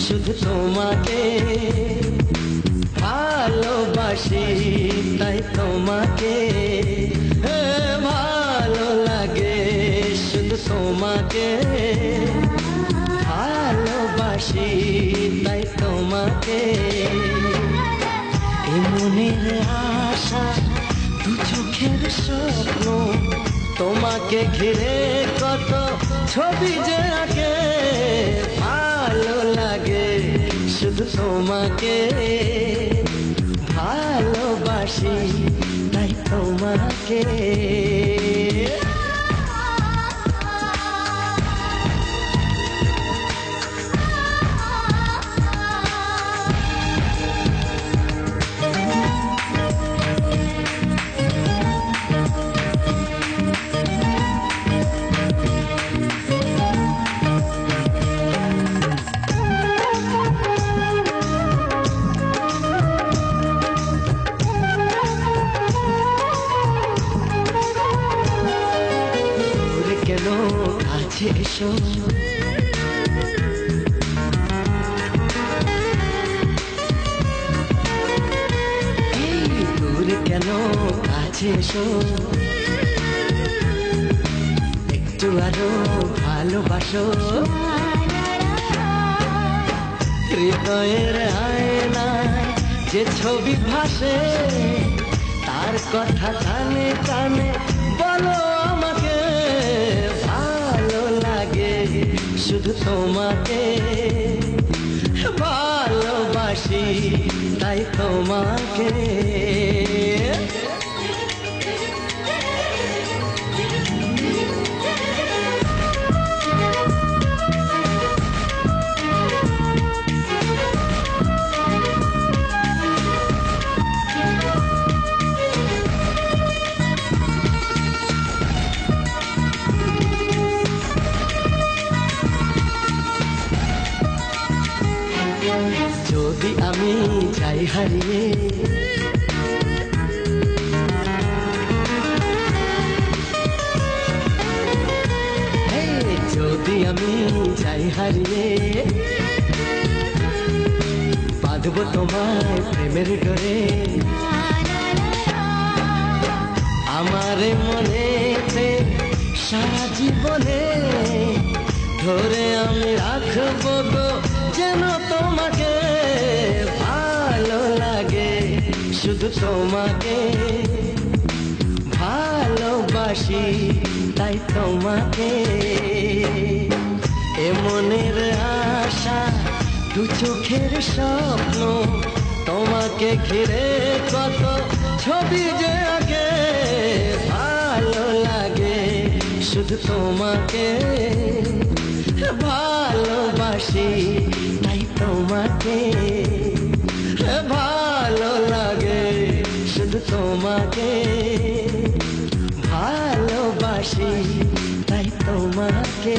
শুধু তোমাকে ভালোবাসি, তাই তোমাকে ভালো লাগে, শুধু তোমাকে ভালোবাসি, তাই তোমাকে। এ মনের আশা, দু চোখের স্বপ্ন, তোমাকে ঘিরে কত ছবি যে আঁকে, ভালো লাগে শুধু তোমাকে ভালোবাসি, তাই তোমাকে। কাছে এসো, দূরে কেন কাছে এসো, একটু আরো ভালোবাসো। হৃদয়ের আয়নায় যে ছবি ভাসে, তার কথা কানে কানে বলো আমাকে, ভালো লাগে শুধু তোমাকে ভালোবাসি, তাই তোমাকে। যদি আমি যাই হারিয়ে, যদি আমি যাই হারিয়ে, বাঁধবো তোমায় প্রেমের ডোরে, আমার মনেতে সারা জীবনে ধরে আমি রাখবো গো যেন তোমাকে, ভালো লাগে শুধু তোমাকে ভালোবাসি, তাই তোমাকে। এ মনের আশা, দু চোখের স্বপ্ন, তোমাকে ঘিরে কত ছবি যে আঁকে, ভালো লাগে শুধু তোমাকে ভালোবাসি, তাই তোমাকে ভালো লাগে শুধু তোমাকে ভালোবাসি, তাই তোমাকে।